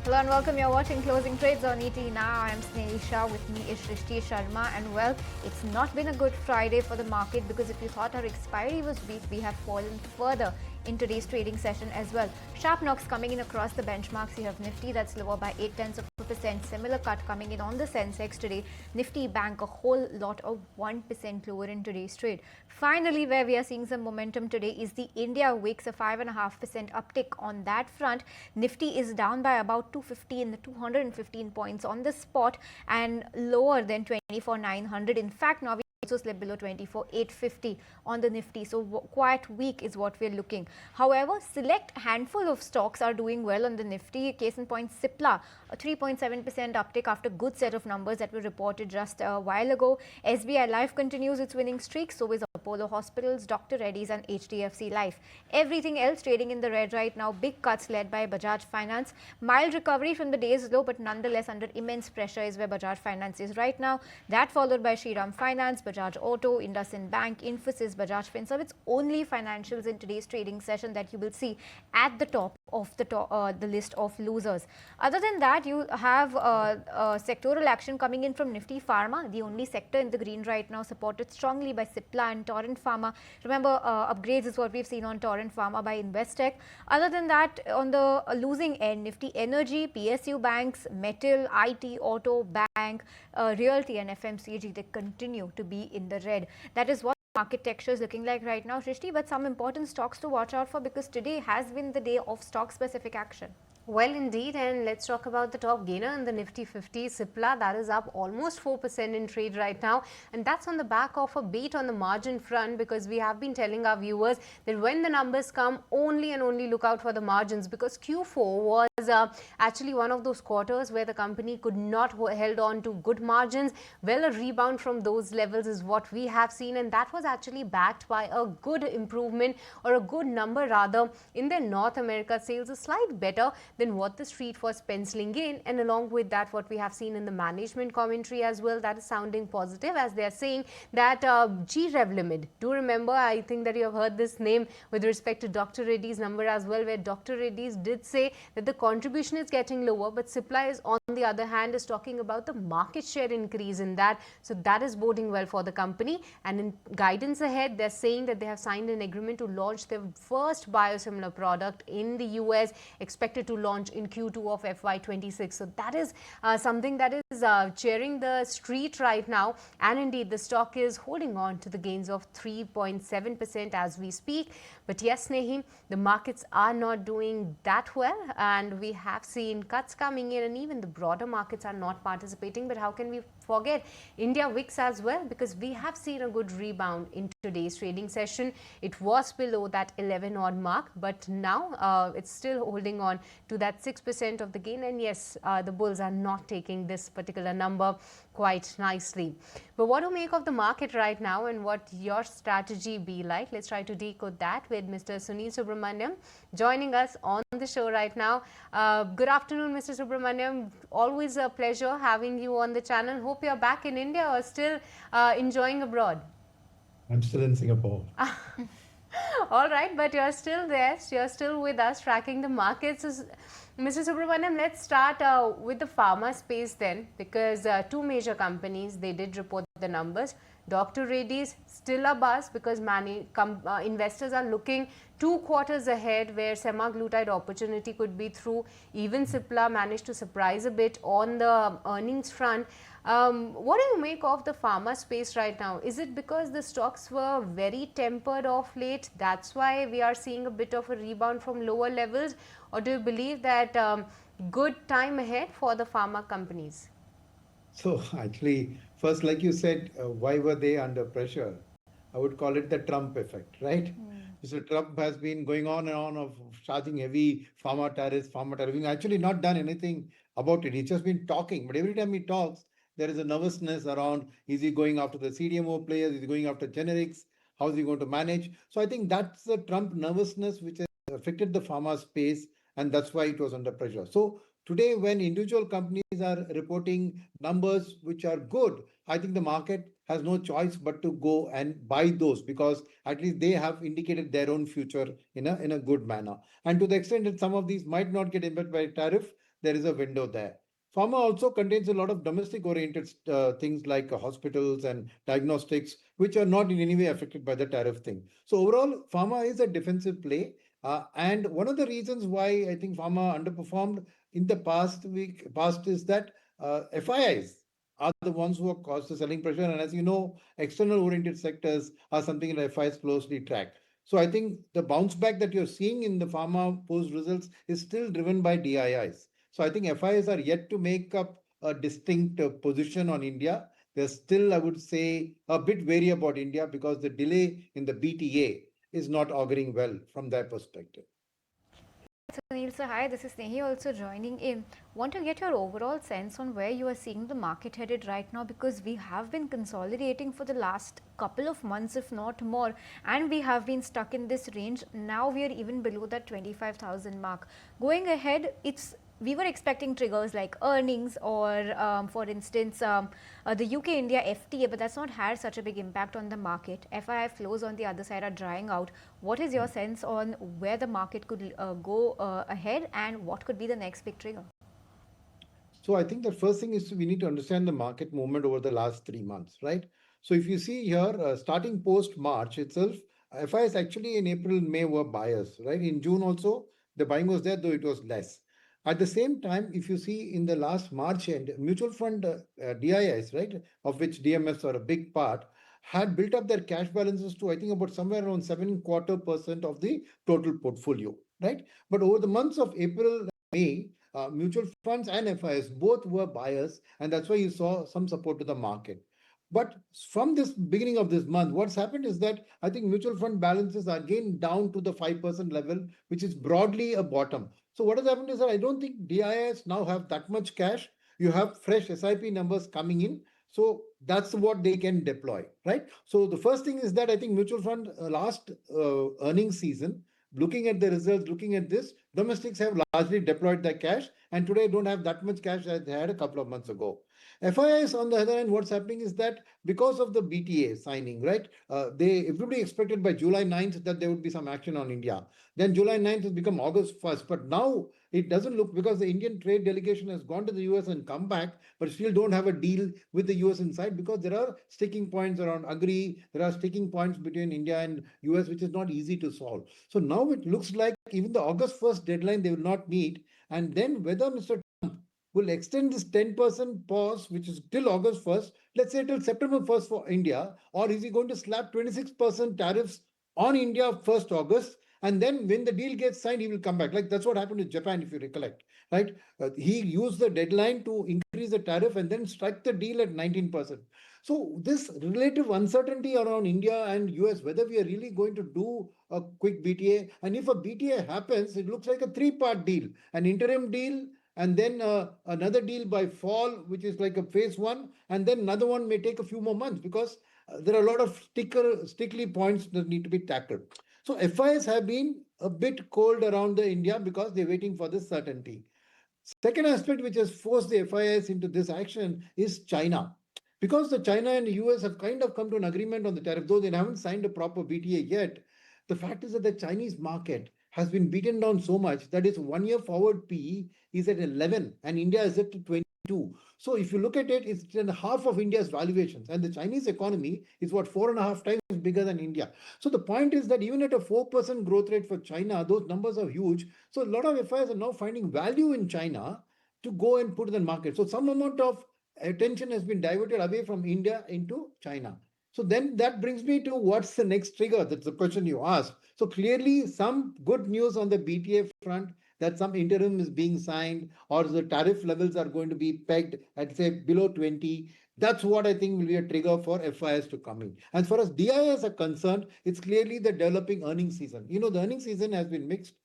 Hello and welcome. You're watching Closing Trades on ET Now. I'm Snehisha. With me is Shrishti Sharma. And well, it's not been a good Friday for the market because if you thought our expiry was weak, we have fallen further in today's trading session as well. Sharp knocks coming in across the benchmarks. You have Nifty that's lower by 0.8%. Similar cut coming in on the sensex today. Nifty Bank a whole lot of 1% lower in today's trade. Finally, where we are seeing some momentum today is the India Wix, a 5.5% uptick on that front. Nifty is down by about 215 points on the spot and lower than 24,900. In fact, now we also slipped below 24,850 on the Nifty. So quite weak is what we're looking. However, select handful of stocks are doing well on the Nifty. Case in point, Supplier, a 3.7% uptick after good set of numbers that were reported just a while ago. SBI Life continues its winning streak. So is Apollo Hospitals, Dr. Reddy's and HDFC Life. Everything else trading in the red right now. Big cuts led by Bajaj Finance. Mild recovery from the day's low, but nonetheless under immense pressure is where Bajaj Finance is right now. That followed by Shriram Finance, Bajaj Auto, IndusInd Bank, Infosys, Bajaj Finance. It's only financials in today's trading session that you will see at the top of the list of losers. Other than that, you have sectoral action coming in from Nifty Pharma, the only sector in the green right now, supported strongly by Supplier and Torrent Pharma. Remember, upgrades is what we've seen on Torrent Pharma by Investec. Other than that, on the losing end, Nifty Energy, PSU banks, metal, IT, auto, bank, realty and FMCG, they continue to be in the red. That is what market texture is looking like right now, Shrishti, but some important stocks to watch out for because today has been the day of stock specific action. Well, indeed, and let's talk about the top gainer in the Nifty 50, Supplier. That is up almost 4% in trade right now, and that's on the back of a beat on the margin front because we have been telling our viewers that when the numbers come, only and only look out for the margins because Q4 was actually one of those quarters where the company could not held on to good margins. Well, a rebound from those levels is what we have seen, and that was actually backed by a good improvement or a good number rather in their North America sales, a slight better than what the street was penciling in, and along with that what we have seen in the management commentary as well, that is sounding positive as they are saying that G-Revlimid, do remember, I think that you have heard this name with respect to Dr. Reddy's number as well, where Dr. Reddy's did say that the contribution is getting lower, but Supplier is on the other hand is talking about the market share increase in that, so that is boding well for the company. And in guidance ahead, they're saying that they have signed an agreement to launch their first biosimilar product in the US, expected to launch in Q2 of FY26. So that is something that is cheering the street right now, and indeed the stock is holding on to the gains of 3.7% as we speak. But yes, Snehi, the markets are not doing that well, and we have seen cuts coming in and even the broader markets are not participating. But how can we forget India Wix as well, because we have seen a good rebound in today's trading session. It was below that 11 odd mark, but now it's still holding on to that 6% of the gain, and yes, the bulls are not taking this particular number quite nicely. But what to make of the market right now and what your strategy be like? Let's try to decode that with Mr. Sunil Subramaniam joining us on the show right now. Good afternoon, Mr. Subramaniam. Always a pleasure having you on the channel. Hope you're back in India or still enjoying abroad. I'm still in Singapore. All right, but you're still there. You're still with us tracking the markets. Mr. Subramaniam, let's start with the pharma space then, because two major companies, they did report the numbers. Dr. Reddy's still a buzz because many investors are looking 2 quarters ahead where semaglutide opportunity could be through. Even Supplier managed to surprise a bit on the earnings front. What do you make of the pharma space right now? Is it because the stocks were very tempered of late, that's why we are seeing a bit of a rebound from lower levels, or do you believe that good time ahead for the pharma companies? So actually, first, like you said, why were they under pressure? I would call it the Trump effect, right? Mr. Trump has been going on and on of charging heavy pharma tariffs, He's actually not done anything about it. He's just been talking, but every time he talks, there is a nervousness around, is he going after the CDMO players? Is he going after generics? How is he going to manage? So I think that's the Trump nervousness which has affected the pharma space, and that's why it was under pressure. So today, when individual companies are reporting numbers which are good, I think the market has no choice but to go and buy those because at least they have indicated their own future in a good manner. And to the extent that some of these might not get impacted by tariff, there is a window there. Pharma also contains a lot of domestic oriented things like hospitals and diagnostics, which are not in any way affected by the tariff thing. So overall, pharma is a defensive play. And one of the reasons why I think pharma underperformed in the past is that FIIs are the ones who have caused the selling pressure. And as you know, external oriented sectors are something that FIIs closely track. So I think the bounce back that you're seeing in the pharma post results is still driven by DIIs. So I think FIIs are yet to make up a distinct position on India. They're still, I would say, a bit wary about India because the delay in the BTA is not auguring well from their perspective. Sunil, so hi, this is Nehi also joining in. Want to get your overall sense on where you are seeing the market headed right now, because we have been consolidating for the last couple of months, if not more, and we have been stuck in this range. Now we are even below that 25,000 mark. Going ahead, we were expecting triggers like earnings or for instance the UK India FTA, but that's not had such a big impact on the market. FII flows on the other side are drying out. What is your sense on where the market could go ahead, and what could be the next big trigger? So I think the first thing is we need to understand the market movement over the last 3 months, right? So if you see here, starting post March itself, FIs actually in April and May were buyers, right? In June also, the buying was there, though it was less. At the same time, if you see in the last March end, mutual fund DIIs, right, of which DMFs are a big part, had built up their cash balances to I think about somewhere around 7.25% of the total portfolio, right? But over the months of April, May, mutual funds and FIs both were buyers, and that's why you saw some support to the market. But from this beginning of this month, what's happened is that I think mutual fund balances are again down to the 5% level, which is broadly a bottom. So what has happened is that I don't think DIS now have that much cash. You have fresh SIP numbers coming in. So that's what they can deploy, right? So the first thing is that I think mutual fund last earnings season, looking at the results, looking at this, domestics have largely deployed their cash and today don't have that much cash as they had a couple of months ago. FIIs, on the other hand, what's happening is that because of the BTA signing, right? Everybody expected by July 9th that there would be some action on India. Then July 9th has become August 1st. But now it doesn't look, because the Indian trade delegation has gone to the US and come back, but still don't have a deal with the US inside, because there are sticking points around agree. There are sticking points between India and US, which is not easy to solve. So now it looks like even the August 1st deadline they will not meet. And then whether Mr. will extend this 10% pause, which is till August 1st, let's say till September 1st for India, or is he going to slap 26% tariffs on India 1st August? And then when the deal gets signed, he will come back. Like that's what happened with Japan, if you recollect, right? He used the deadline to increase the tariff and then strike the deal at 19%. So this relative uncertainty around India and US, whether we are really going to do a quick BTA, and if a BTA happens, it looks like a three-part deal, an interim deal, and then another deal by fall, which is like a phase one, and then another one may take a few more months because there are a lot of stickly points that need to be tackled. So FIs have been a bit cold around the India because they're waiting for this certainty. Second aspect which has forced the FIS into this action is China. Because the China and the US have kind of come to an agreement on the tariff, though they haven't signed a proper BTA yet, the fact is that the Chinese market has been beaten down so much that its 1 year forward PE is at 11 and India is at 22. So if you look at it, it's in half of India's valuations, and the Chinese economy is what 4.5 times bigger than India. So the point is that even at a 4% growth rate for China, those numbers are huge. So a lot of FIs are now finding value in China to go and put in the market. So some amount of attention has been diverted away from India into China. So then that brings me to what's the next trigger? That's the question you asked. So clearly some good news on the BTA front, that some interim is being signed or the tariff levels are going to be pegged at say below 20. That's what I think will be a trigger for FIS to come in. As far as DIS are concerned, it's clearly the developing earnings season. You know, the earnings season has been mixed.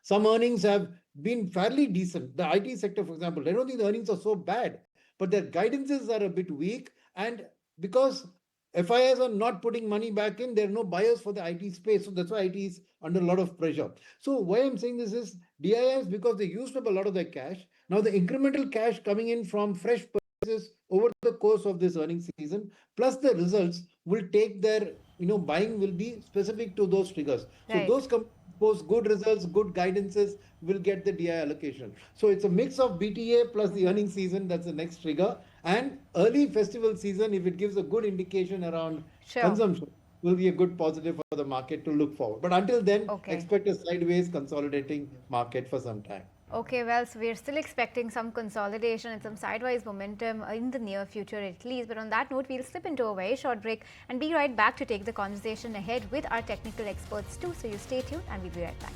Some earnings have been fairly decent. The IT sector, for example, I don't think the earnings are so bad, but their guidances are a bit weak. And because FIs are not putting money back in, there are no buyers for the IT space. So that's why IT is under a lot of pressure. So why I'm saying this is DIS, because they used up a lot of their cash. Now the incremental cash coming in from fresh purchases over the course of this earnings season, plus the results will take their, buying will be specific to those triggers. So Right. those companies post good results, good guidances, will get the DI allocation. So it's a mix of BTA plus the earnings season. That's the next trigger. And early festival season, if it gives a good indication around Sure. consumption, will be a good positive for the market to look forward. But until then, Okay. expect a sideways consolidating market for some time. Okay, well, so we're still expecting some consolidation and some sideways momentum in the near future at least. But on that note, we'll slip into a very short break and be right back to take the conversation ahead with our technical experts too. So you stay tuned and we'll be right back.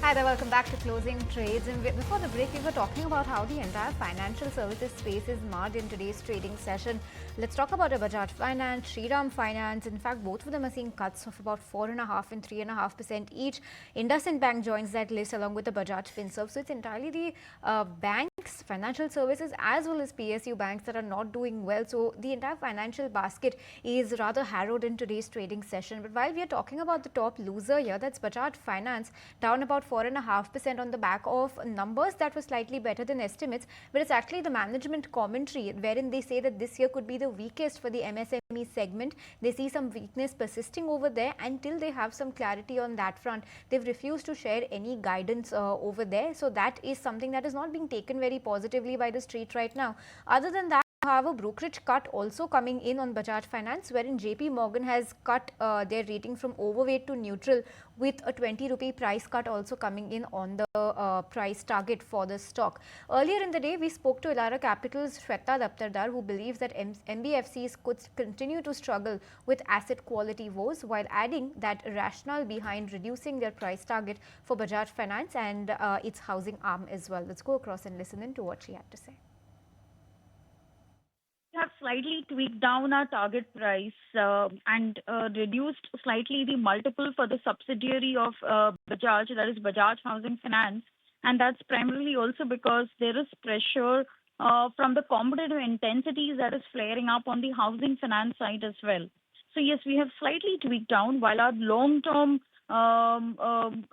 Hi there, welcome back to Closing Trades. And before the break, we were talking about how the entire financial services space is marred in today's trading session. Let's talk about Bajaj Finance, Shriram Finance. In fact, both of them are seeing cuts of about 4.5% and 3.5% each. IndusInd Bank joins that list along with the Bajaj Finserv. So it's entirely the banks, financial services, as well as PSU banks that are not doing well. So the entire financial basket is rather harrowed in today's trading session. But while we are talking about the top loser here, that's Bajaj Finance, down about 4.5% on the back of numbers that were slightly better than estimates, but it's actually the management commentary wherein they say that this year could be the weakest for the MSME segment. They see some weakness persisting over there. Until they have some clarity on that front, they've refused to share any guidance over there. So that is something that is not being taken very positively by the street right now. Other than that, however, brokerage cut also coming in on Bajaj Finance, wherein JP Morgan has cut their rating from overweight to neutral, with a 20 rupee price cut also coming in on the price target for the stock. Earlier in the day, we spoke to Elara Capital's Shweta Daptardar, who believes that NBFCs could continue to struggle with asset quality woes, while adding that rationale behind reducing their price target for Bajaj Finance and its housing arm as well. Let's go across and listen in to what she had to say. We have slightly tweaked down our target price and reduced slightly the multiple for the subsidiary of Bajaj, that is Bajaj Housing Finance. And that's primarily also because there is pressure from the competitive intensities that is flaring up on the housing finance side as well. So yes, we have slightly tweaked down, while our long-term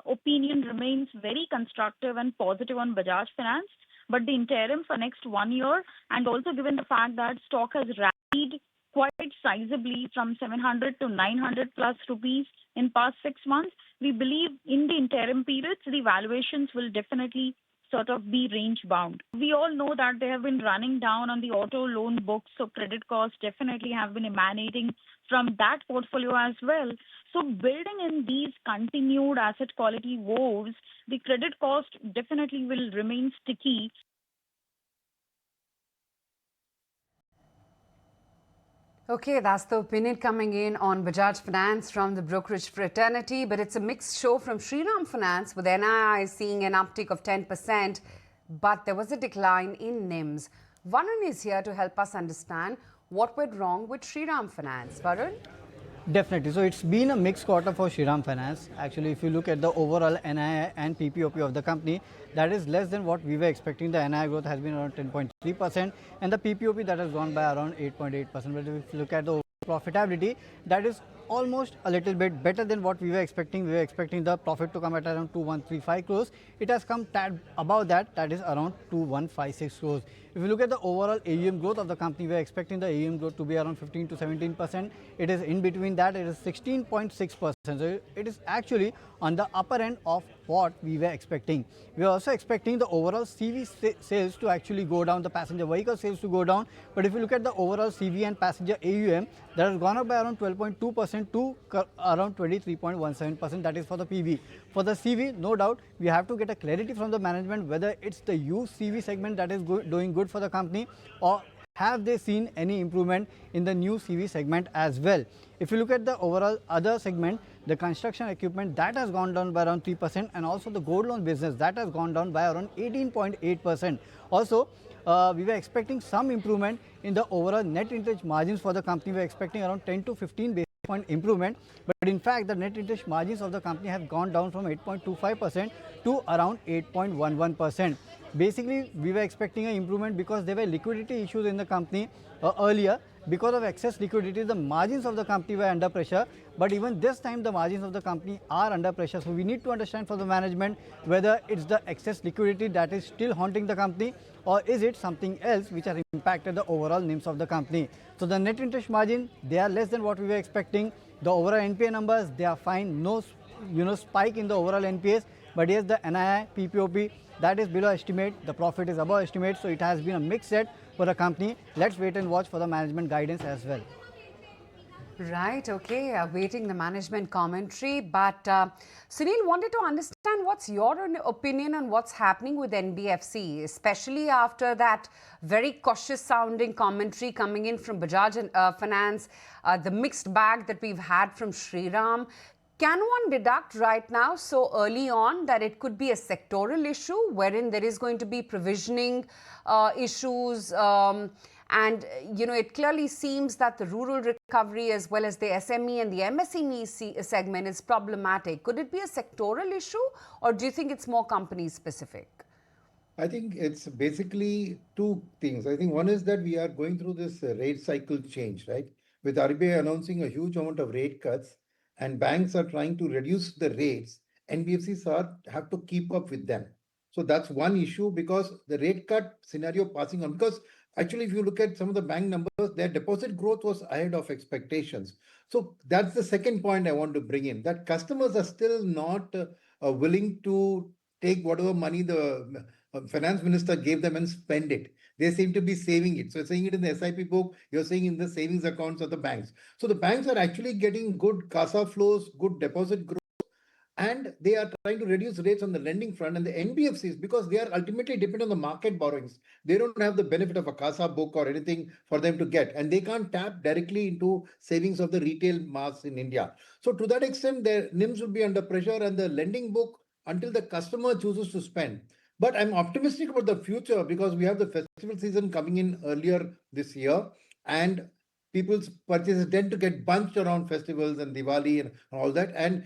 opinion remains very constructive and positive on Bajaj Finance. But the interim for next 1 year, and also given the fact that stock has rallied quite sizably from 700 to 900 plus rupees in past 6 months, we believe in the interim periods, the valuations will definitely sort of be range bound. We all know that they have been running down on the auto loan books, so credit costs definitely have been emanating from that portfolio as well. So building in these continued asset quality woes, the credit cost definitely will remain sticky. Okay, that's the opinion coming in on Bajaj Finance from the brokerage fraternity, but it's a mixed show from Shriram Finance, with NII seeing an uptick of 10%, but there was a decline in NIMs. Varun is here to help us understand what went wrong with Shriram Finance. Varun? Definitely. So it's been a mixed quarter for Shriram Finance. Actually, if you look at the overall NII and PPOP of the company, that is less than what we were expecting. The NII growth has been around 10.3% and the PPOP that has gone by around 8.8%. But if you look at the profitability, that is almost a little bit better than what we were expecting. We were expecting the profit to come at around 2135 crores. It has come tad above that, that is around 2156 crores. If you look at the overall AUM growth of the company, we are expecting the AUM growth to be around 15 to 17%. It is in between that, it is 16.6%. So it is actually on the upper end of what we were expecting. We are also expecting the overall CV sales to actually go down, the passenger vehicle sales to go down. But if you look at the overall CV and passenger AUM, that has gone up by around 12.2% to around 23.17%. That is for the PV. For the CV, no doubt, we have to get a clarity from the management whether it's the used CV segment that is doing good for the company, or have they seen any improvement in the new CV segment as well. If you look at the overall other segment, the construction equipment, that has gone down by around 3%, and also the gold loan business, that has gone down by around 18.8%. Also, we were expecting some improvement in the overall net interest margins for the company. We were expecting around 10 to 15 basis point improvement, but in fact the net interest margins of the company have gone down from 8.25% to around 8.11%. Basically, we were expecting an improvement because there were liquidity issues in the company earlier. because of excess liquidity, the margins of the company were under pressure. But even this time, the margins of the company are under pressure. So we need to understand for the management whether it's the excess liquidity that is still haunting the company, or is it something else which has impacted the overall NIMs of the company. So the net interest margin, they are less than what we were expecting. The overall NPA numbers, they are fine. No spike in the overall NPAs. But yes, the NII, PPOP, that is below estimate. The profit is above estimate. So it has been a mixed set for the company. Let's wait and watch for the management guidance as well. Right, okay, awaiting the management commentary. But Sunil, wanted to understand what's your opinion on what's happening with NBFC, especially after that very cautious sounding commentary coming in from Bajaj Finance, the mixed bag that we've had from Shriram. Can one deduct right now so early on that it could be a sectoral issue wherein there is going to be provisioning issues? And, it clearly seems that the rural recovery as well as the SME and the MSME segment is problematic. Could it be a sectoral issue, or do you think it's more company specific? I think it's basically two things. I think one is that we are going through this rate cycle change, right? With RBI announcing a huge amount of rate cuts and banks are trying to reduce the rates, NBFCs have to keep up with them. So that's one issue, because the rate cut scenario passing on, because actually, if you look at some of the bank numbers, their deposit growth was ahead of expectations. So that's the second point I want to bring in, that customers are still not willing to take whatever money the finance minister gave them and spend it. They seem to be saving it. So seeing it in the SIP book, you're seeing in the savings accounts of the banks. So the banks are actually getting good CASA flows, good deposit growth, and they are trying to reduce rates on the lending front. And the NBFCs, because they are ultimately dependent on the market borrowings, they don't have the benefit of a CASA book or anything for them to get. And they can't tap directly into savings of the retail mass in India. So to that extent, their NIMs will be under pressure, and the lending book until the customer chooses to spend. But I'm optimistic about the future, because we have the festival season coming in earlier this year, and people's purchases tend to get bunched around festivals and Diwali and all that. And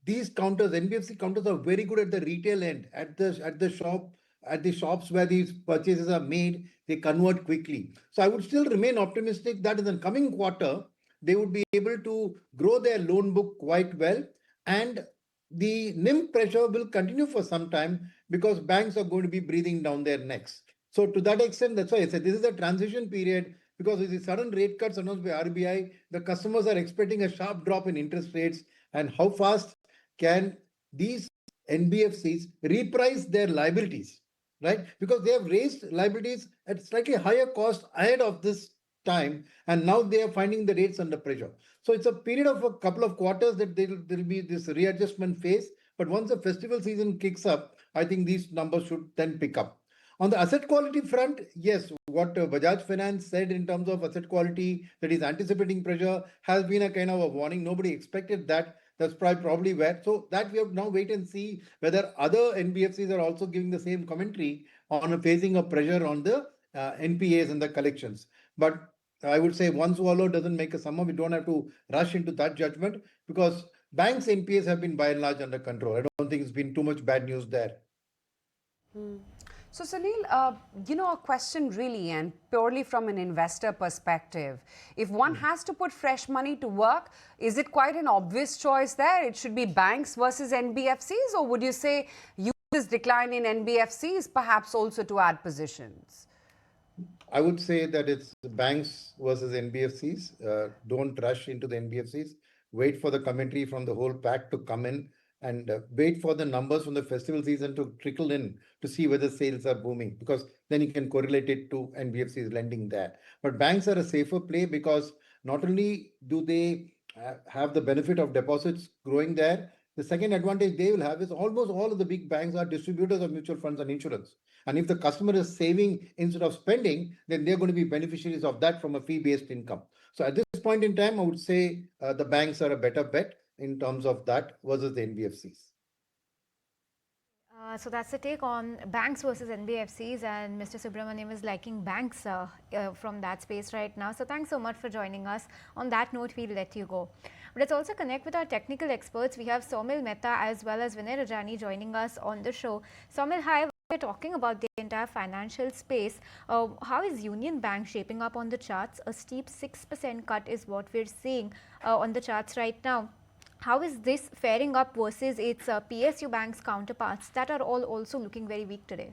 these counters, NBFC counters, are very good at the retail end, at the shops where these purchases are made, they convert quickly. So I would still remain optimistic that in the coming quarter, they would be able to grow their loan book quite well, and the NIM pressure will continue for some time because banks are going to be breathing down their necks. So to that extent, that's why I said this is a transition period, because with the sudden rate cuts announced by RBI, the customers are expecting a sharp drop in interest rates. And how fast can these NBFCs reprice their liabilities, right? Because they have raised liabilities at slightly higher cost ahead of this time, and now they are finding the rates under pressure. So it's a period of a couple of quarters that there will be this readjustment phase. But once the festival season kicks up, I think these numbers should then pick up. On the asset quality front, yes, what Bajaj Finance said in terms of asset quality, that is anticipating pressure, has been a kind of a warning. Nobody expected that. That's probably where. So that we have now wait and see whether other NBFCs are also giving the same commentary on a facing of pressure on the NPAs and the collections. But I would say one swallow doesn't make a summer. We don't have to rush into that judgment, because banks' NPAs have been by and large under control. I don't think it's been too much bad news there. So Sunil, a question really, and purely from an investor perspective, if one has to put fresh money to work, is it quite an obvious choice there? It should be banks versus NBFCs, or would you say use this decline in NBFCs perhaps also to add positions? I would say that it's banks versus NBFCs. Don't rush into the NBFCs. Wait for the commentary from the whole pack to come in, and wait for the numbers from the festival season to trickle in to see whether sales are booming, because then you can correlate it to NBFCs lending there. But banks are a safer play, because not only do they have the benefit of deposits growing there, the second advantage they will have is almost all of the big banks are distributors of mutual funds and insurance. And if the customer is saving instead of spending, then they're going to be beneficiaries of that from a fee-based income. So at this point in time, I would say the banks are a better bet in terms of that versus the NBFCs. So that's the take on banks versus NBFCs, and Mr. Subramaniam is liking banks from that space right now. So thanks so much for joining us. On that note, we'll let you go. But let's also connect with our technical experts. We have Somil Mehta as well as Vineesh Rajani joining us on the show. Somil, hi. we're talking about the entire financial space, how is Union Bank shaping up on the charts? A steep 6% cut is what we're seeing on the charts right now. How is this faring up versus its PSU banks counterparts that are all also looking very weak today?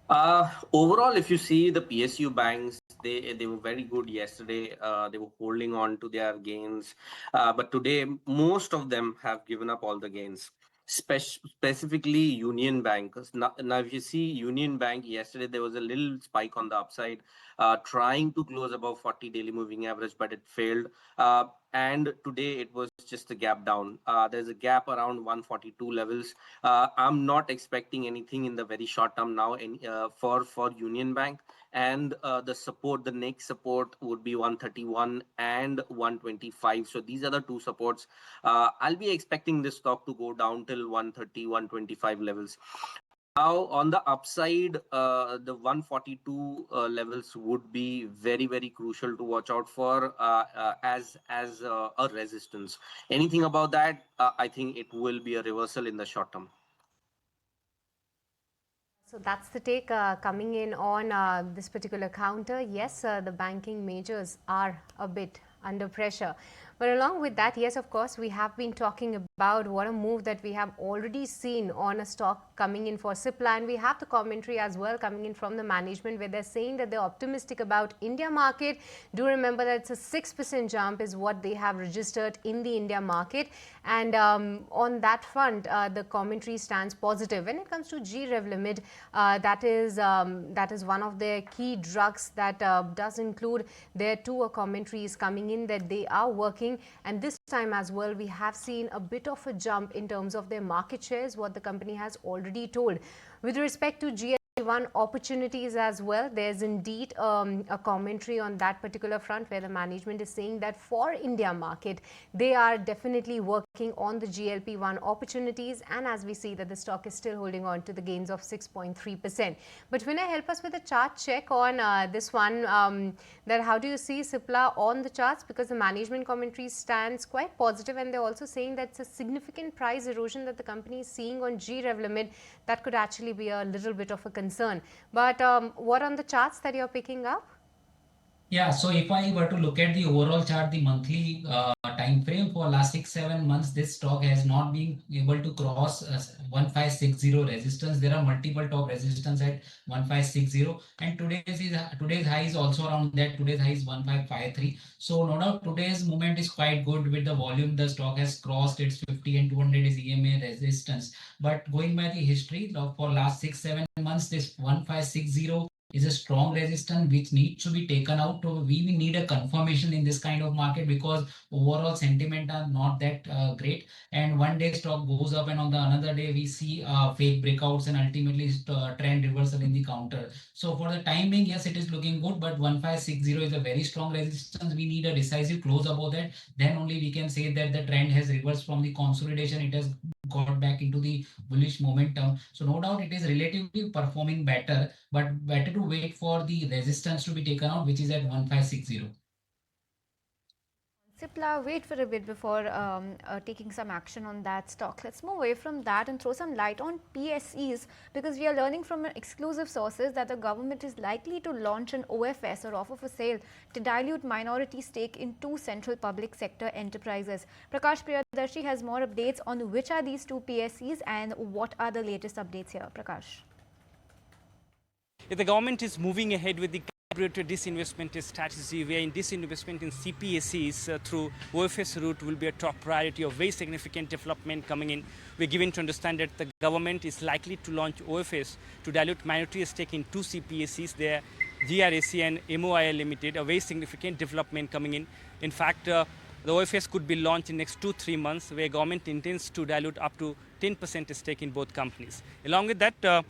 Overall, if you see the PSU banks, they were very good yesterday. They were holding on to their gains, but today most of them have given up all the gains. Specifically, Union Bank. Now, if you see Union Bank yesterday, there was a little spike on the upside, trying to close above 40 daily moving average, but it failed. And today it was just a gap down. There's a gap around 142 levels. I'm not expecting anything in the very short term now for Union Bank. And the next support would be 131 and 125. So these are the two supports. I'll be expecting this stock to go down till 130, 125 levels. Now, on the upside, the 142 levels would be very, very crucial to watch out for as a resistance. Anything about that, I think it will be a reversal in the short term. So that's the take coming in on this particular counter. Yes, the banking majors are a bit under pressure. But along with that, yes, of course, we have been talking about what a move that we have already seen on a stock coming in for Supplier. And we have the commentary as well coming in from the management where they're saying that they're optimistic about India market. Do remember that it's a 6% jump is what they have registered in the India market. And on that front, the commentary stands positive. When it comes to G-Revlimid, that is one of their key drugs that does include their two commentaries coming in that they are working. And this time as well, we have seen a bit of a jump in terms of their market shares, what the company has already told. With respect to GLP-1 opportunities as well, there's indeed a commentary on that particular front where the management is saying that for India market, they are definitely working on the GLP-1 opportunities. And as we see that the stock is still holding on to the gains of 6.3%. But Vinay, help us with a chart check on this one, that how do you see Supplier on the charts? Because the management commentary stands quite positive and they're also saying that it's a significant price erosion that the company is seeing on G-Revlimid that could actually be a little bit of a concern. But what on the charts that you're picking up? Yeah, so if I were to look at the overall chart, the monthly time frame for last 6-7 months, this stock has not been able to cross 1560 resistance. There are multiple top resistance at 1560, and today's high is also around that. Today's high is 1553. So no doubt today's movement is quite good with the volume. The stock has crossed its 50 and 200 is EMA resistance. But going by the history for last 6-7 months, this 1560 is a strong resistance which needs to be taken out. We need a confirmation in this kind of market because overall sentiment are not that great. And one day stock goes up and on the another day we see fake breakouts and ultimately trend reversal in the counter. So for the time being, yes, it is looking good, but 1560 is a very strong resistance. We need a decisive close above that. Then only we can say that the trend has reversed from the consolidation. It has got back into the bullish momentum. So no doubt it is relatively performing better, but better to wait for the resistance to be taken out, which is at 1560. Supplier, wait for a bit before taking some action on that stock. Let's move away from that and throw some light on PSEs, because we are learning from exclusive sources that the government is likely to launch an OFS or offer for sale to dilute minority stake in two central public sector enterprises. Prakash Priyadarshi has more updates on which are these two PSEs and what are the latest updates here. Prakash. The government is moving ahead with the calibrated disinvestment strategy, wherein disinvestment in CPSCs through OFS route will be a top priority of very significant development coming in. We're given to understand that the government is likely to launch OFS to dilute minority stake in two CPSCs, their GRAC and MOIL Limited, a very significant development coming in. In fact, the OFS could be launched in next 2-3 months, where government intends to dilute up to 10% stake in both companies. Along with that,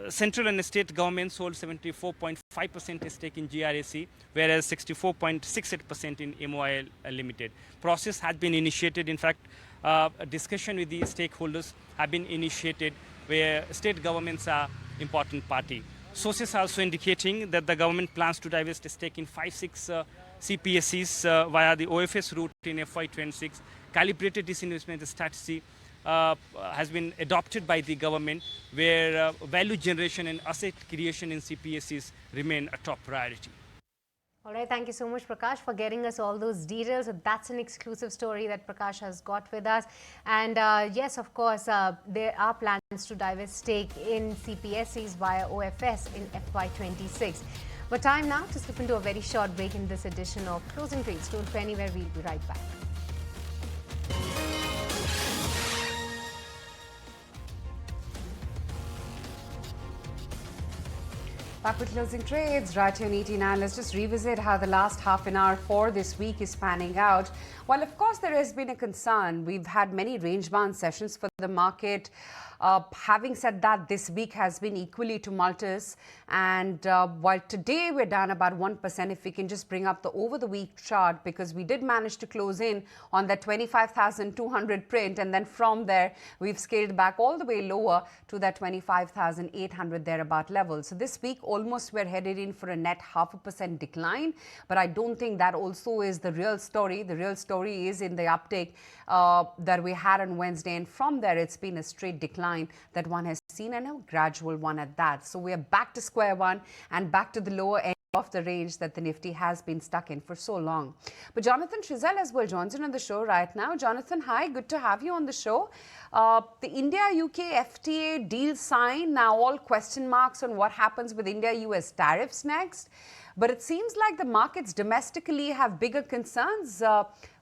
central and state governments hold 74.5% stake in GRAC, whereas 64.68% in MOIL Limited. Process has been initiated. In fact, a discussion with the stakeholders have been initiated, where state governments are important party. Sources are also indicating that the government plans to divest a stake in 5-6 CPSCs via the OFS route in FY26. Calibrated disinvestment strategy has been adopted by the government, where value generation and asset creation in CPSCs remain a top priority. All right, thank you so much, Prakash, for getting us all those details. That's an exclusive story that Prakash has got with us. And yes, of course, there are plans to divest stake in CPSCs via OFS in FY26. But time now to slip into a very short break in this edition of Closing Trades. Don't go anywhere, we'll be right back. Back with Closing Trades, right here on ET9. Let's just revisit how the last half an hour for this week is panning out. While, of course, there has been a concern. We've had many range-bound sessions for the market. Having said that, this week has been equally tumultuous. And while today we're down about 1%, if we can just bring up the over-the-week chart, because we did manage to close in on that 25,200 print. And then from there, we've scaled back all the way lower to that 25,800 thereabout level. So this week, almost we're headed in for a net 0.5% decline. But I don't think that also is the real story. The real story is in the uptake that we had on Wednesday. And from there, it's been a straight decline that one has seen, and a gradual one at that. So we are back to square one and back to the lower end of the range that the Nifty has been stuck in for so long. But Jonathan Shizel as well joins in on the show right now. Jonathan, hi, good to have you on the show. The India-UK FTA deal signed, now all question marks on what happens with India-US tariffs next. But it seems like the markets domestically have bigger concerns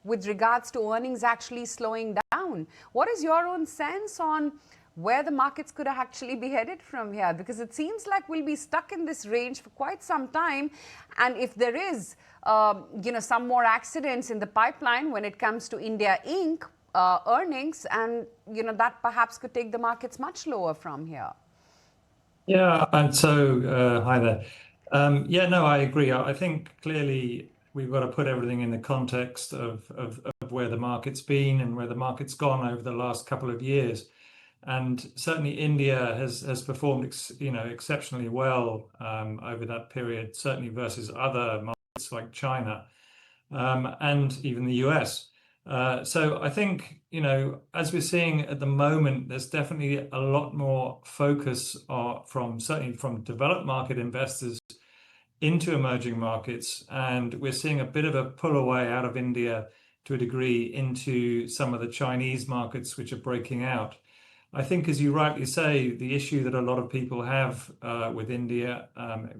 with regards to earnings actually slowing down. What is your own sense on where the markets could actually be headed from here? Because it seems like we'll be stuck in this range for quite some time. And if there is, some more accidents in the pipeline when it comes to India Inc. Earnings, and, that perhaps could take the markets much lower from here. Yeah, and so, hi there. I agree. I think clearly we've got to put everything in the context of where the market's been and where the market's gone over the last couple of years. And certainly India has performed exceptionally well over that period, certainly versus other markets like China and even the US. So I think, as we're seeing at the moment, there's definitely a lot more focus certainly from developed market investors into emerging markets. And we're seeing a bit of a pull away out of India to a degree into some of the Chinese markets, which are breaking out. I think, as you rightly say, the issue that a lot of people have with India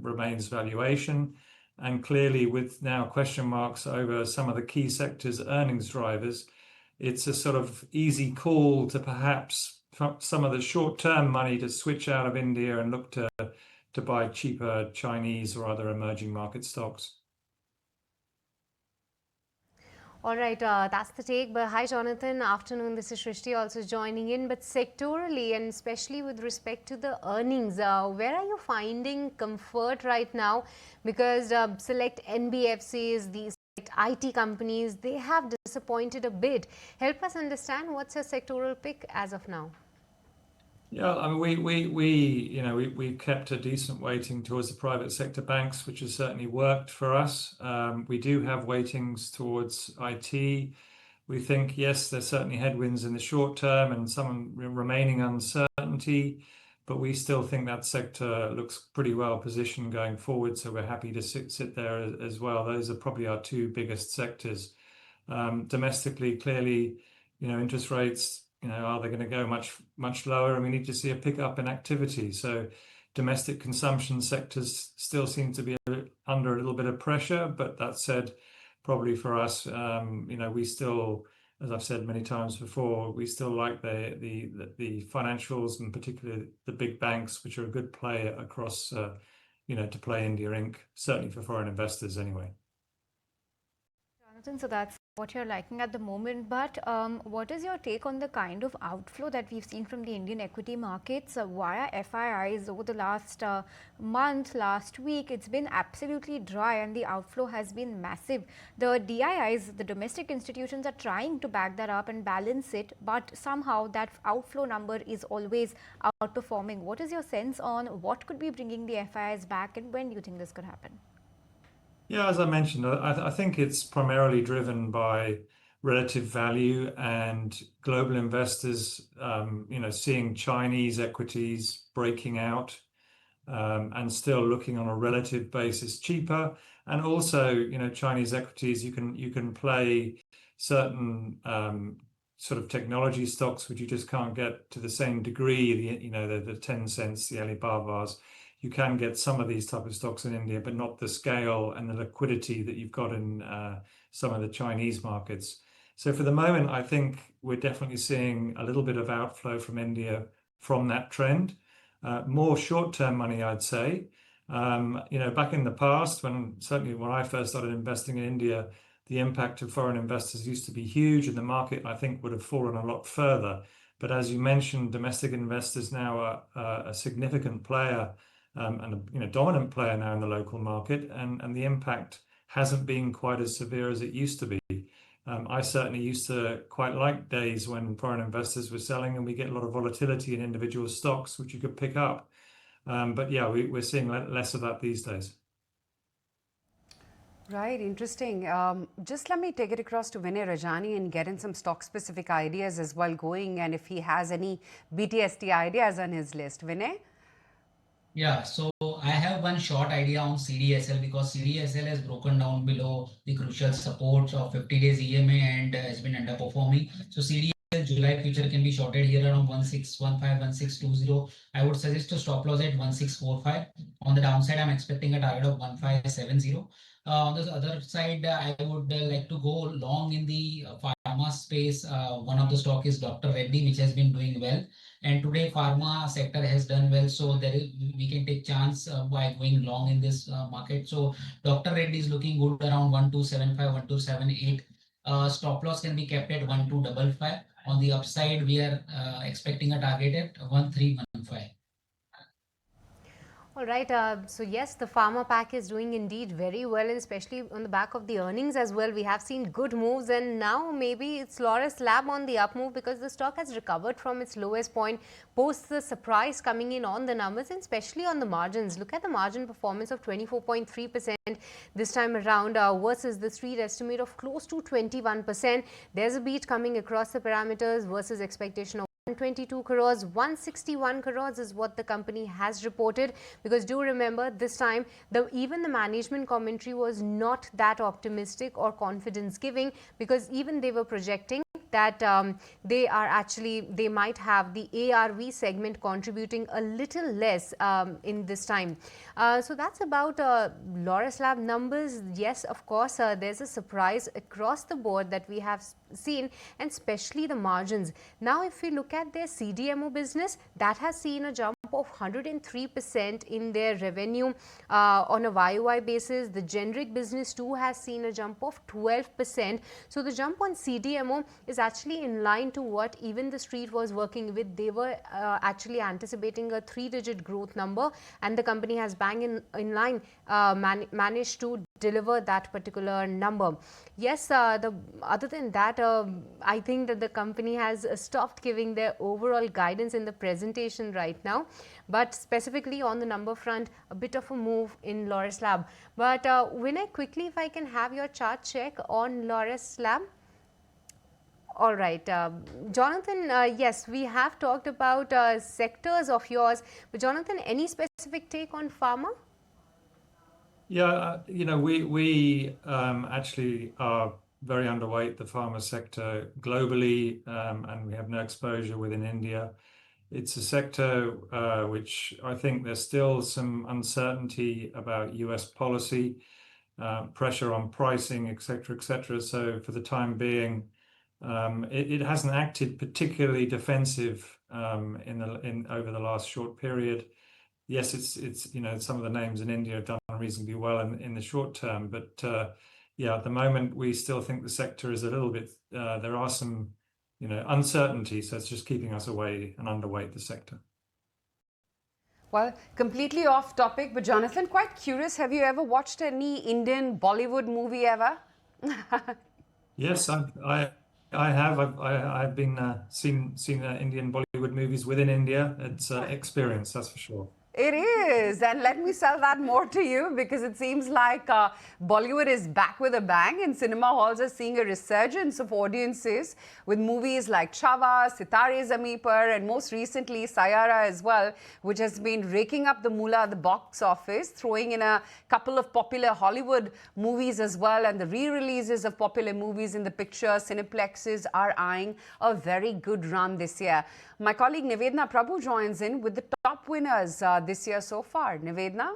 remains valuation. And clearly, with now question marks over some of the key sectors' earnings drivers, it's a sort of easy call to perhaps some of the short-term money to switch out of India and look to buy cheaper Chinese or other emerging market stocks. All right, that's the take. But hi, Jonathan. Afternoon. This is Shrishti also joining in. But sectorally, and especially with respect to the earnings, where are you finding comfort right now? Because select NBFCs, these IT companies, they have disappointed a bit. Help us understand what's your sectoral pick as of now. Yeah, I mean, we kept a decent weighting towards the private sector banks, which has certainly worked for us. We do have weightings towards IT. We think, yes, there's certainly headwinds in the short term and some remaining uncertainty, but we still think that sector looks pretty well positioned going forward. So we're happy to sit there as well. Those are probably our two biggest sectors. Domestically, clearly, interest rates, are they going to go much lower? And we need to see a pickup in activity. So domestic consumption sectors still seem to be under a little bit of pressure. But that said, probably for us, we still, as I've said many times before, we still like the financials, and particularly the big banks, which are a good play across, to play India Inc., certainly for foreign investors anyway. Jonathan, so that's what you're liking at the moment, but what is your take on the kind of outflow that we've seen from the Indian equity markets via FIIs over the last month, last week? It's been absolutely dry and the outflow has been massive. The DIIs, the domestic institutions, are trying to back that up and balance it, but somehow that outflow number is always outperforming. What is your sense on what could be bringing the FIIs back, and when do you think this could happen? Yeah, as I mentioned, I think it's primarily driven by relative value, and global investors, seeing Chinese equities breaking out and still looking on a relative basis cheaper. And also, Chinese equities, you can play certain sort of technology stocks, which you just can't get to the same degree. The Tencents, the Alibabas. You can get some of these type of stocks in India, but not the scale and the liquidity that you've got in some of the Chinese markets. So for the moment, I think we're definitely seeing a little bit of outflow from India from that trend. More short-term money, I'd say. Back in the past, certainly when I first started investing in India, the impact of foreign investors used to be huge, and the market, I think, would have fallen a lot further. But as you mentioned, domestic investors now are a significant player and a dominant player now in the local market, and the impact hasn't been quite as severe as it used to be. I certainly used to quite like days when foreign investors were selling and we get a lot of volatility in individual stocks, which you could pick up. But yeah, we're seeing less of that these days. Right, interesting. Just let me take it across to Vineesh Rajani and get in some stock-specific ideas as well going, and if he has any BTST ideas on his list. Vinay? Yeah, so I have one short idea on CDSL because CDSL has broken down below the crucial support of 50 days EMA and has been underperforming. So CDSL July future can be shorted here around 1615, 1620. I would suggest to stop loss at 1645. On the downside, I'm expecting a target of 1570. On the other side, I would like to go long in the pharma space. One of the stock is Dr. Reddy, which has been doing well. And today, pharma sector has done well, so we can take chance by going long in this market. So Dr. Reddy is looking good around 1275, 1278. Stop loss can be kept at 1255. On the upside, we are expecting a target at 1315. All right. So yes, the pharma pack is doing indeed very well, and especially on the back of the earnings as well. We have seen good moves, and now maybe it's Laurus Lab on the up move because the stock has recovered from its lowest point post the surprise coming in on the numbers, and especially on the margins. Look at the margin performance of 24.3% this time around versus the street estimate of close to 21%. There's a beat coming across the parameters versus expectation of 122 crores, 161 crores is what the company has reported, because do remember this time even the management commentary was not that optimistic or confidence giving, because even they were projecting that they might have the ARV segment contributing a little less in this time. So that's about Laurus Lab numbers. Yes, of course, there's a surprise across the board that we have seen, and especially the margins. Now, if we look at their CDMO business, that has seen a jump of 103% in their revenue on a YOY basis. The generic business too has seen a jump of 12%. So the jump on CDMO is actually in line to what even the street was working with. They were actually anticipating a 3-digit growth number, and the company has bang in line managed to deliver that particular number. Yes, other than that, I think that the company has stopped giving their overall guidance in the presentation right now, but specifically on the number front, a bit of a move in Laurus Lab. But Vinay, quickly, if I can have your chart check on Laurus Lab. All right, Jonathan, yes, we have talked about sectors of yours, but Jonathan, any specific take on pharma? Yeah, we actually are very underweight the pharma sector globally, and we have no exposure within India. It's a sector which I think there's still some uncertainty about US policy, pressure on pricing, etc., etc. So for the time being, it hasn't acted particularly defensive over the last short period. Yes, it's some of the names in India have done reasonably well in the short term, but yeah, at the moment we still think the sector is a little bit. There are some uncertainty, so it's just keeping us away and underweight the sector. Well, completely off topic, but Jonathan, quite curious, have you ever watched any Indian Bollywood movie ever? Yes, I have. I've been seen Indian Bollywood movies within India. It's experience, that's for sure. It is. And let me sell that more to you, because it seems like Bollywood is back with a bang, and cinema halls are seeing a resurgence of audiences with movies like Chava, Sitare Zameen Par, and most recently Sayara as well, which has been raking up the moolah at the box office, throwing in a couple of popular Hollywood movies as well, and the re-releases of popular movies in the picture. Cineplexes are eyeing a very good run this year. My colleague Nivedna Prabhu joins in with the top winners this year so far. Nivedna?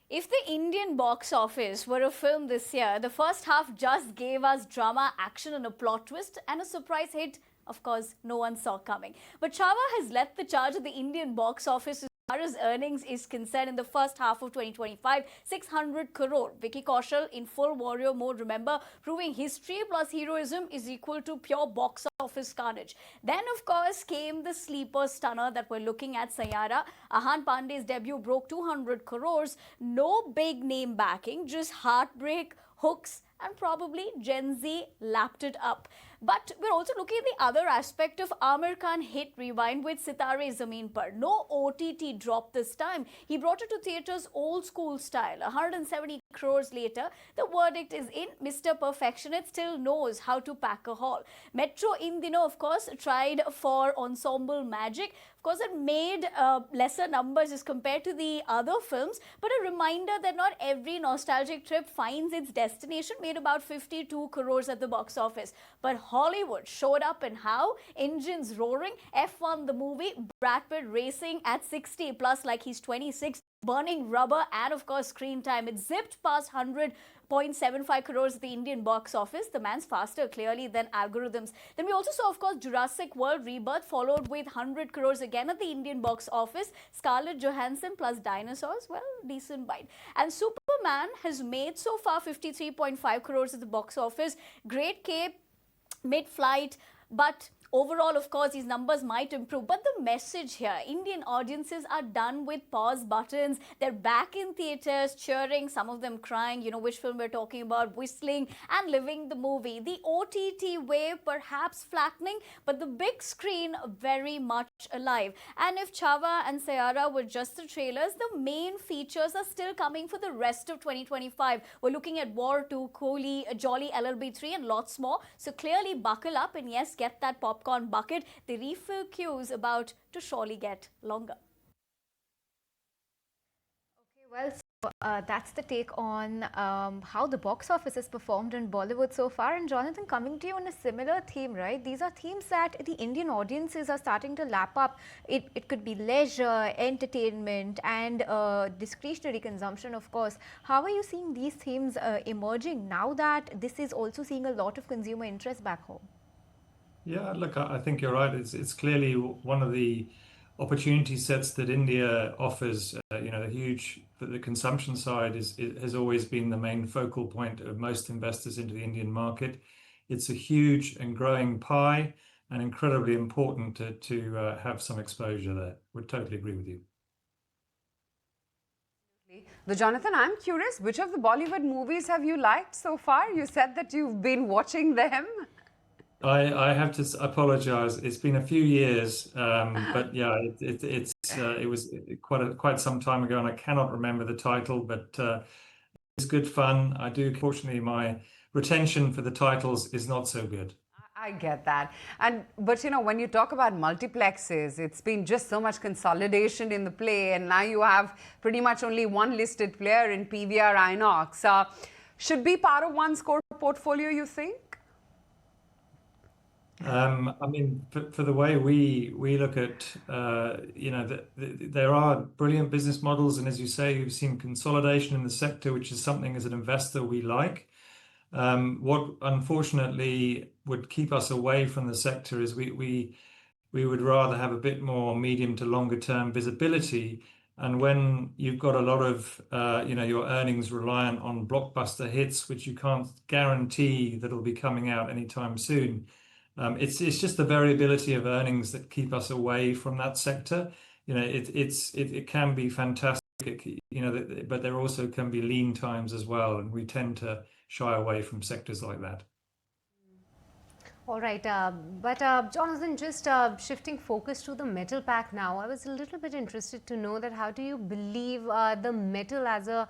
If the Indian box office were a film this year, the first half just gave us drama, action and a plot twist and a surprise hit, of course, no one saw coming. But Chava has led the charge at the Indian box office as far as earnings is concerned in the first half of 2025, 600 crore. Vicky Kaushal in full warrior mode, remember, proving history plus heroism is equal to pure box office carnage. Then, of course, came the sleeper stunner that we're looking at, Sayara. Ahan Pandey's debut broke 200 crores. No big name backing, just heartbreak, hooks, and probably Gen Z lapped it up. But we're also looking at the other aspect of Aamir Khan hit Rewind with Sitare Zameen Par. No OTT drop this time. He brought it to theatres old school style. 170 crores later, the verdict is in. Mr. Perfectionist still knows how to pack a hall. Metro in Dino, of course, tried for ensemble magic. Of course, it made lesser numbers as compared to the other films, but a reminder that not every nostalgic trip finds its destination. Made about 52 crores at the box office. But Hollywood showed up, and how? Engines roaring, F1 the movie, Brad Pitt racing at 60 plus like he's 26, burning rubber, and of course screen time. It zipped past 100.75 crores at the Indian box office. The man's faster clearly than algorithms. Then we also saw, of course, Jurassic World Rebirth followed with 100 crores again at the Indian box office. Scarlett Johansson plus dinosaurs, well, decent bite. And Superman has made so far 53.5 crores at the box office. Great Cape, mid-flight, but overall, of course, these numbers might improve. But the message here, Indian audiences are done with pause buttons. They're back in theatres, cheering, some of them crying, you know which film we're talking about, whistling and living the movie. The OTT wave perhaps flattening, but the big screen very much alive. And if Chava and Sayara were just the trailers, the main features are still coming for the rest of 2025. We're looking at War 2, Kohli, Jolly LLB 3 and lots more. So clearly buckle up and yes, get that popcorn bucket. The refill queue is about to surely get longer. Okay, well, so that's the take on how the box office has performed in Bollywood so far. And Jonathan, coming to you on a similar theme, right? These are themes that the Indian audiences are starting to lap up. It could be leisure, entertainment, and discretionary consumption, of course. How are you seeing these themes emerging now that this is also seeing a lot of consumer interest back home? Yeah, look, I think you're right. It's clearly one of the opportunity sets that India offers. The consumption side has always been the main focal point of most investors into the Indian market. It's a huge and growing pie and incredibly important to have some exposure there. Would totally agree with you. But Jonathan, I'm curious, which of the Bollywood movies have you liked so far? You said that you've been watching them. I have to apologize. It's been a few years, but yeah, it was quite some time ago, and I cannot remember the title. But it's good fun. Fortunately, my retention for the titles is not so good. I get that. But when you talk about multiplexes, it's been just so much consolidation in the play, and now you have pretty much only one listed player in PVR Inox. Should be part of one's core portfolio, you think? I mean, for the way we look at, there are brilliant business models, and as you say, you've seen consolidation in the sector, which is something as an investor we like. What unfortunately would keep us away from the sector is we would rather have a bit more medium to longer term visibility. And when you've got a lot of, your earnings reliant on blockbuster hits, which you can't guarantee that will be coming out anytime soon. It's just the variability of earnings that keep us away from that sector. It can be fantastic, but there also can be lean times as well, and we tend to shy away from sectors like that. All right, but Jonathan, just shifting focus to the metal pack now, I was a little bit interested to know that how do you believe the metal as a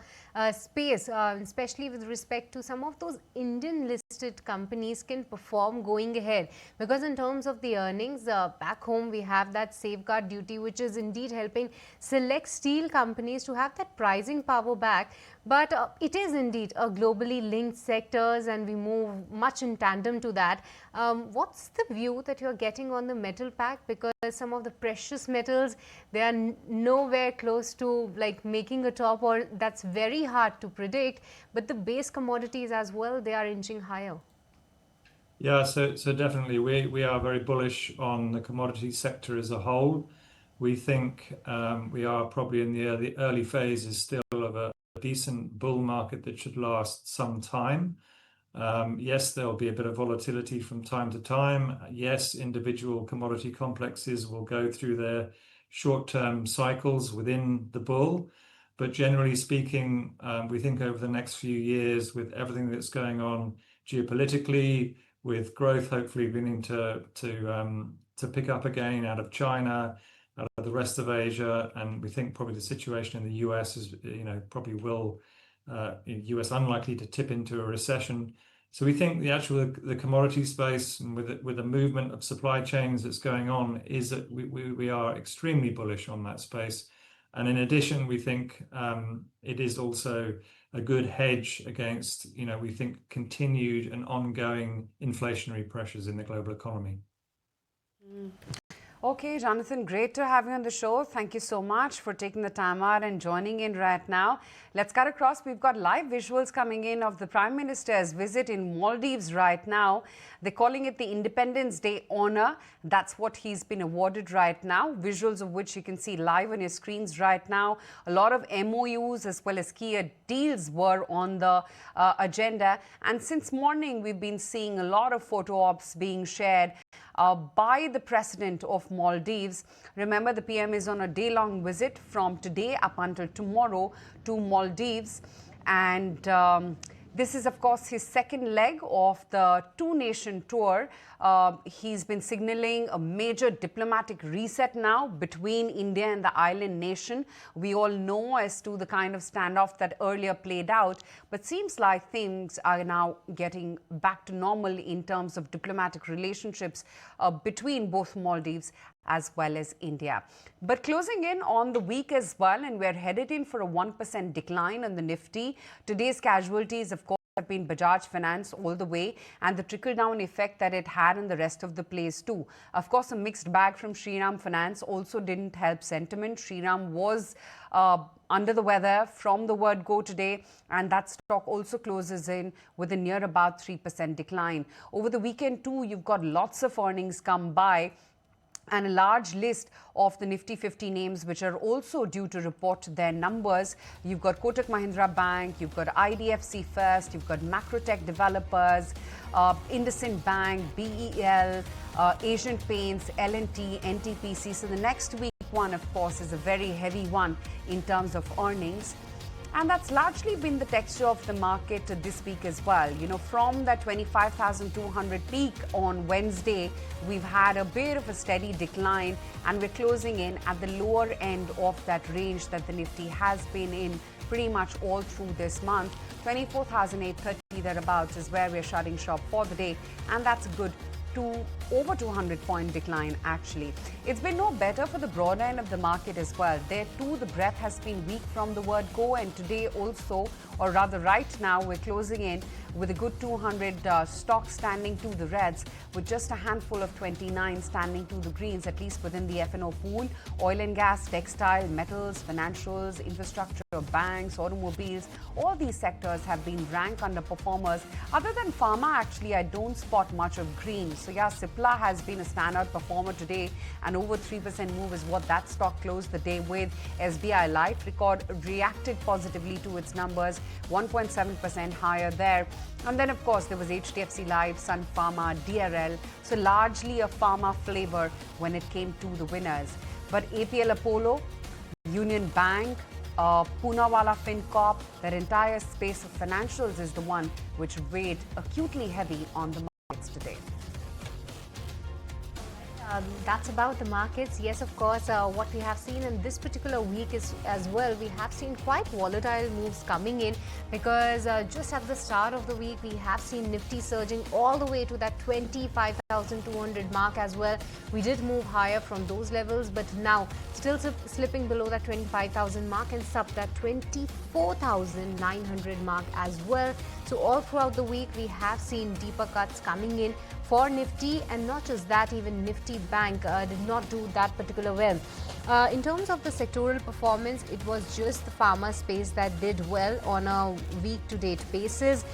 space, especially with respect to some of those Indian listed companies can perform going ahead? Because in terms of the earnings, back home we have that safeguard duty, which is indeed helping select steel companies to have that pricing power back. But it is indeed a globally linked sectors and we move much in tandem to that. What's the view that you're getting on the metal pack? Because some of the precious metals, they are nowhere close to like making a top, or that's very hard to predict. But the base commodities as well, they are inching higher. Yeah, so definitely we are very bullish on the commodity sector as a whole. We think we are probably in the early phases still of a decent bull market that should last some time. Yes, there'll be a bit of volatility from time to time. Yes, individual commodity complexes will go through their short-term cycles within the bull. But generally speaking, we think over the next few years, with everything that's going on geopolitically, with growth hopefully beginning to pick up again out of China, out of the rest of Asia, and we think probably the situation in the US is, probably will, US unlikely to tip into a recession. So we think the commodity space and with the movement of supply chains that's going on is that we are extremely bullish on that space. And in addition, we think it is also a good hedge against, we think continued and ongoing inflationary pressures in the global economy. Okay, Jonathan, great to have you on the show. Thank you so much for taking the time out and joining in right now. Let's cut across. We've got live visuals coming in of the Prime Minister's visit in Maldives right now. They're calling it the Independence Day honor. That's what he's been awarded right now. Visuals of which you can see live on your screens right now. A lot of MOUs as well as key deals were on the agenda. And since morning, we've been seeing a lot of photo ops being shared by the president of Maldives. Remember, the PM is on a day-long visit from today up until tomorrow to Maldives. And this is, of course, his second leg of the two-nation tour. He's been signaling a major diplomatic reset now between India and the island nation. We all know as to the kind of standoff that earlier played out, but seems like things are now getting back to normal in terms of diplomatic relationships between both Maldives as well as India. But closing in on the week as well, and we're headed in for a 1% decline on the Nifty. Today's casualties, of course, have been Bajaj Finance all the way, and the trickle-down effect that it had in the rest of the plays too. Of course, a mixed bag from Shriram Finance also didn't help sentiment. Shriram was under the weather from the word go today, and that stock also closes in with a near about 3% decline. Over the weekend too, you've got lots of earnings come by, and a large list of the Nifty 50 names which are also due to report their numbers. You've got Kotak Mahindra Bank, you've got IDFC First, you've got Macrotech Developers, IndusInd Bank, BEL, Asian Paints, L&T, NTPC. So the next week one, of course, is a very heavy one in terms of earnings. And that's largely been the texture of the market this week as well. From that 25,200 peak on Wednesday, we've had a bit of a steady decline, and we're closing in at the lower end of that range that the Nifty has been in pretty much all through this month. 24,830 thereabouts is where we're shutting shop for the day, and that's good to over 200-point decline actually. It's been no better for the broad end of the market as well. There too, the breath has been weak from the word go, and today also, or rather right now, we're closing in with a good 200 stocks standing to the reds, with just a handful of 29 standing to the greens, at least within the F&O pool. Oil and gas, textile, metals, financials, infrastructure, banks, automobiles, all these sectors have been ranked underperformers. Other than pharma, actually, I don't spot much of green. So yeah, Supplier has been a standout performer today, and over 3% move is what that stock closed the day with. SBI Life Record reacted positively to its numbers, 1.7% higher there. And then, of course, there was HDFC Life, Sun Pharma, DRL. So largely a pharma flavor when it came to the winners. But APL Apollo, Union Bank, Poonawalla FinCorp, that entire space of financials is the one which weighed acutely heavy on the markets today. That's about the markets. Yes, of course, what we have seen in this particular week is as well, we have seen quite volatile moves coming in because just at the start of the week, we have seen Nifty surging all the way to that 25,200 mark as well. We did move higher from those levels, but now still slipping below that 25,000 mark and sub that 24,900 mark as well. So all throughout the week, we have seen deeper cuts coming in for Nifty, and not just that, even Nifty Bank did not do that particular well. In terms of the sectoral performance, it was just the pharma space that did well on a week-to-date basis,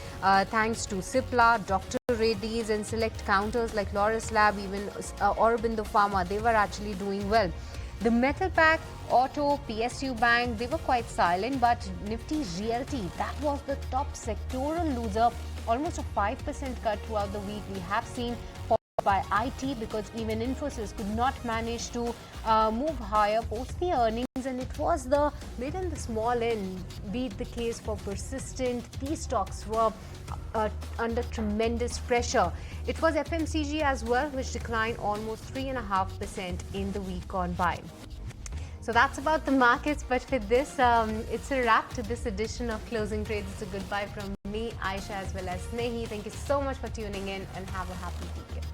thanks to Supplier, Dr. Reddy's and select counters like Laurus Lab, even Aurobindo Pharma, they were actually doing well. The metal pack, auto, PSU bank, they were quite silent, but Nifty Realty, that was the top sectoral loser, almost a 5% cut throughout the week. We have seen by IT because even Infosys could not manage to move higher post the earnings, and it was the mid and the small end, be it the case for Persistent. These stocks were under tremendous pressure. It was FMCG as well, which declined almost 3.5% in the week gone by. So that's about the markets, but with this, it's a wrap to this edition of Closing Trades. It's a goodbye from me, Aisha, as well as Snehi. Thank you so much for tuning in and have a happy weekend.